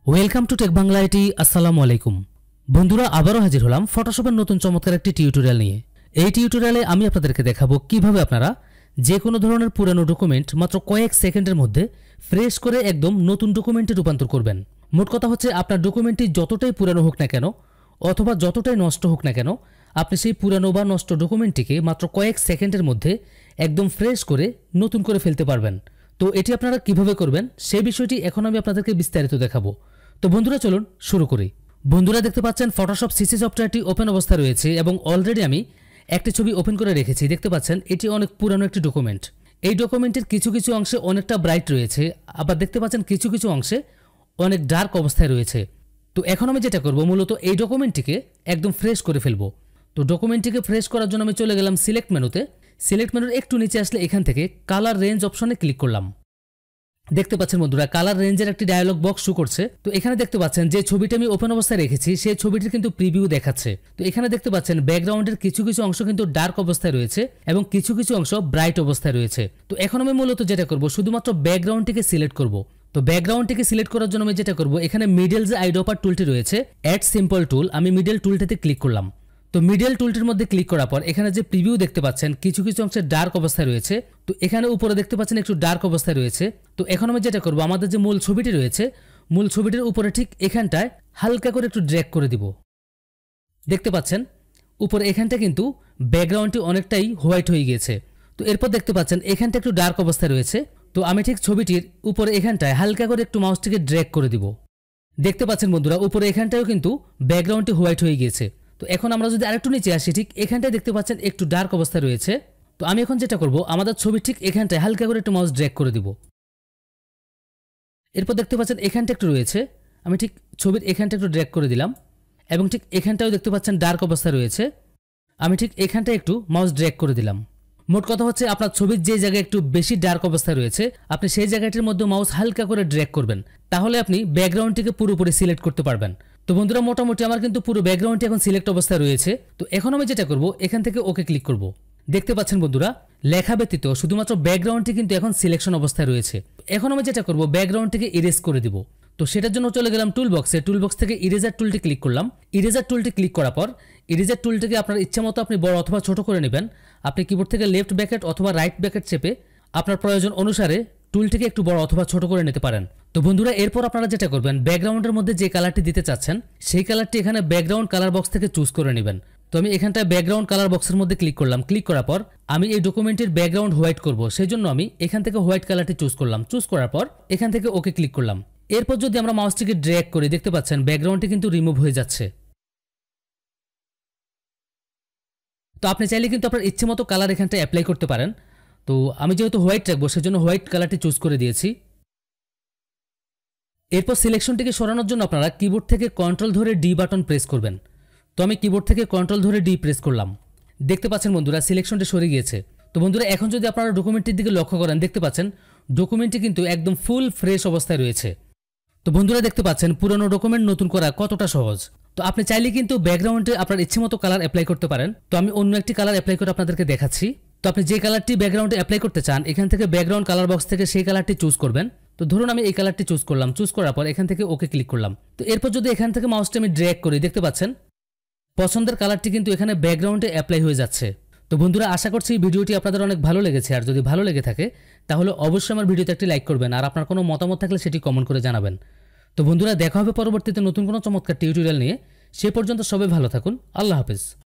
Welcome to tech Bangla IT. আসসালামু আলাইকুম বন্ধুরা, আবারও হাজির হলাম ফটোশপের নতুন চমৎকার একটি টিউটোরিয়াল নিয়ে। এই টিউটোরিয়ালে আমি আপনাদেরকে দেখাবো কিভাবে আপনারা যে কোনো ধরনের পুরানো ডকুমেন্ট মাত্র কয়েক সেকেন্ডের মধ্যে ফ্রেশ করে একদম নতুন ডকুমেন্টে রূপান্তর করবেন। মোট কথা হচ্ছে, আপনার ডকুমেন্টটি যতটাই পুরানো হোক না কেন অথবা যতটাই নষ্ট হোক না কেন, আপনি সেই পুরানো বা নষ্ট ডকুমেন্টটিকে মাত্র কয়েক সেকেন্ডের মধ্যে একদম ফ্রেশ করে নতুন করে ফেলতে পারবেন। তো এটি আপনারা কিভাবে করবেন সেই বিষয়টি এখন আমি আপনাদেরকে বিস্তারিত দেখাবো। তো বন্ধুরা চলুন শুরু করি। বন্ধুরা দেখতে পাচ্ছেন ফটোশপ সিসি সফটওয়্যারটি ওপেন অবস্থায় রয়েছে এবং অলরেডি আমি একটি ছবি ওপেন করে রেখেছি। দেখতে পাচ্ছেন এটি অনেক পুরানো একটি ডকুমেন্ট। এই ডকুমেন্টের কিছু কিছু অংশে অনেকটা ব্রাইট রয়েছে, আবার দেখতে পাচ্ছেন কিছু কিছু অংশে অনেক ডার্ক অবস্থায় রয়েছে। তো এখন আমি যেটা করব, মূলত এই ডকুমেন্টটিকে একদম ফ্রেশ করে ফেলবো। তো ডকুমেন্টটিকে ফ্রেশ করার জন্য আমি চলে গেলাম সিলেক্ট মেনুতে। সিলেক্ট মেনুর একটু নিচে আসলে এখান থেকে কালার রেঞ্জ অপশনে ক্লিক করলাম। দেখতে পাচ্ছেন বন্ধুরা, কালার রেঞ্জের একটি ডায়ালগ বক্স শো করছে। তো এখানে দেখতে পাচ্ছেন যে ছবিটা আমি ওপেন অবস্থায় রেখেছি সেই ছবিটির কিন্তু প্রিভিউ দেখাচ্ছে। তো এখানে দেখতে পাচ্ছেন ব্যাকগ্রাউন্ডের কিছু কিছু অংশ কিন্তু ডার্ক অবস্থায় রয়েছে এবং কিছু কিছু অংশ ব্রাইট অবস্থায় রয়েছে। তো এখন আমি মূলত যেটা করব, শুধুমাত্র ব্যাকগ্রাউন্ডটিকে সিলেক্ট করব। তো ব্যাকগ্রাউন্ডটিকে সিলেক্ট করার জন্য আমি যেটা করব, এখানে মিডল যে আইড্রপার টুলটি রয়েছে, অ্যাড সিম্পল টুল, আমি মিডল টুলটিতে ক্লিক করলাম। তো মিডল টুলটির মধ্যে ক্লিক করার পর এখানে যে প্রিভিউ দেখতে পাচ্ছেন কিছু কিছু অংশে ডার্ক অবস্থায় রয়েছে। তো এখানে উপরে দেখতে পাচ্ছেন একটু ডার্ক অবস্থায় রয়েছে। তো এখন আমি যেটা করব, আমাদের যে মূল ছবিটি রয়েছে, মূল ছবিটির উপরে ঠিক এখানটায় হালকা করে একটু ড্র্যাগ করে দিব। দেখতে পাচ্ছেন উপরে এখানটা কিন্তু ব্যাকগ্রাউন্ডটি অনেকটাই হোয়াইট হয়ে গিয়েছে। তো এরপর দেখতে পাচ্ছেন এখানটা একটু ডার্ক অবস্থায় রয়েছে। তো আমি ঠিক ছবিটির উপরে এখানটায় হালকা করে একটু মাউসটিকে ড্র্যাগ করে দিব। দেখতে পাচ্ছেন বন্ধুরা, উপরে এখানটাও কিন্তু ব্যাকগ্রাউন্ডটি হোয়াইট হয়ে গিয়েছে। তো এখন আমরা যদি আরেকটু নিচে আসি, ঠিক এখানটায় দেখতে পাচ্ছেন একটু ডার্ক অবস্থায় রয়েছে। তো আমি এখন যেটা করব, আমাদের ছবি ঠিক এখানটায় হালকা করে একটু মাউস ড্র্যাগ করে দিব। এরপর দেখতে পাচ্ছেন এখানটা একটু রয়েছে, আমি ঠিক ছবির এখানটা একটু ড্র্যাগ করে দিলাম এবং ঠিক এখানটাও দেখতে পাচ্ছেন ডার্ক অবস্থায় রয়েছে, আমি ঠিক এখানটা একটু মাউস ড্র্যাগ করে দিলাম। মোট কথা হচ্ছে, আপনার ছবির যে জায়গায় একটু বেশি ডার্ক অবস্থায় রয়েছে আপনি সেই জায়গাটির মধ্যে মাউস হালকা করে ড্র্যাগ করবেন, তাহলে আপনি ব্যাকগ্রাউন্ডটিকে পুরোপুরি সিলেক্ট করতে পারবেন। তো বন্ধুরা, মোটামুটি আমার কিন্তু পুরো ব্যাকগ্রাউন্ডটি এখন সিলেক্ট অবস্থায় রয়েছে। তো এখন আমি যেটা করব, এখান থেকে ওকে ক্লিক করব। দেখতে পাচ্ছেন বন্ধুরা, লেখা ব্যতীত শুধুমাত্র ব্যাকগ্রাউন্ডটি কিন্তু এখন সিলেকশন অবস্থায় রয়েছে। এখন আমি যেটা করব, ব্যাকগ্রাউন্ডটিকে ইরেজ করে দিব। তো সেটার জন্য চলে গেলাম টুলবক্সে, টুলবক্স থেকে ইরেজার টুলটি ক্লিক করলাম। ইরেজার টুলটি ক্লিক করার পর ইরেজার টুলটিকে আপনার ইচ্ছা মতো আপনি বড় অথবা ছোট করে নেবেন। আপনি কিবোর্ড থেকে লেফট ব্র্যাকেট অথবা রাইট ব্র্যাকেট চেপে আপনার প্রয়োজন অনুসারে টুলটিকে একটু বড় অথবা ছোট করে নিতে পারেন। তো বন্ধুরা, এরপর আপনারা যেটা করবেন, ব্যাকগ্রাউন্ডের মধ্যে যে কালারটি দিতে চাচ্ছেন সেই কালারটি এখানে ব্যাকগ্রাউন্ড কালার বক্স থেকে চুজ করে নেবেন। তো আমি এখানটায় ব্যাকগ্রাউন্ড কালার বক্সের মধ্যে ক্লিক করলাম। ক্লিক করার পর আমি এই ডকুমেন্টের ব্যাকগ্রাউন্ড হোয়াইট করব, সেই জন্য আমি এখান থেকে হোয়াইট কালারটি চুজ করলাম। চুজ করার পর এখান থেকে ওকে ক্লিক করলাম। এরপর যদি আমরা মাউসটিকে ড্র্যাগ করি, দেখতে পাচ্ছেন ব্যাকগ্রাউন্ডটি কিন্তু রিমুভ হয়ে যাচ্ছে। তো আপনি চাইলে কিন্তু আপনার ইচ্ছে মতো কালার এখানটায় অ্যাপ্লাই করতে পারেন। তো আমি যেহেতু হোয়াইট রাখবো সেজন্য হোয়াইট কালারটি চুজ করে দিয়েছি। এরপর সিলেকশনটিকে সরানোর জন্য আপনারা কিবোর্ড থেকে কন্ট্রোল ধরে ডি বাটন প্রেস করবেন। তো আমি কিবোর্ড থেকে কন্ট্রোল ধরে ডি প্রেস করলাম। দেখতে পাচ্ছেন বন্ধুরা, সিলেকশনটি সরে গিয়েছে। তো বন্ধুরা, এখন যদি আপনারা ডকুমেন্টটির দিকে লক্ষ্য করেন, দেখতে পাচ্ছেন ডকুমেন্টটি কিন্তু একদম ফুল ফ্রেশ অবস্থায় রয়েছে। তো বন্ধুরা, দেখতে পাচ্ছেন পুরনো ডকুমেন্ট নতুন করা কতটা সহজ। তো আপনি চাইলে কিন্তু ব্যাকগ্রাউন্ডে আপনার ইচ্ছে মতো কালার অ্যাপ্লাই করতে পারেন। তো আমি অন্য একটি কালার অ্যাপ্লাই করে আপনাদেরকে দেখাচ্ছি। তো আপনি যে কালারটি ব্যাকগ্রাউন্ডে অ্যাপ্লাই করতে চান এখান থেকে ব্যাকগ্রাউন্ড কালার বক্স থেকে সেই কালারটি চুজ করবেন। তো ধরুন আমি এই কালারটি চুজ করলাম। চুজ করার পর এখান থেকে ওকে ক্লিক করলাম। তো এরপর যদি এখান থেকে মাউসটা আমি ড্র্যাগ করি, দেখতে পাচ্ছেন পছন্দের কালারটি কিন্তু এখানে ব্যাকগ্রাউন্ডে অ্যাপ্লাই হয়ে যাচ্ছে। তো বন্ধুরা, আশা করছি ভিডিওটি আপনাদের অনেক ভালো লেগেছে। আর যদি ভালো লেগে থাকে তাহলে অবশ্যই আমার ভিডিওতে একটি লাইক করবেন, আর আপনার কোনো মতামত থাকলে সেটি কমেন্ট করে জানাবেন। তো বন্ধুরা, দেখা হবে পরবর্তীতে নতুন কোনো চমৎকার টিউটোরিয়াল নিয়ে। সে পর্যন্ত সবাই ভালো থাকুন। আল্লাহ হাফেজ।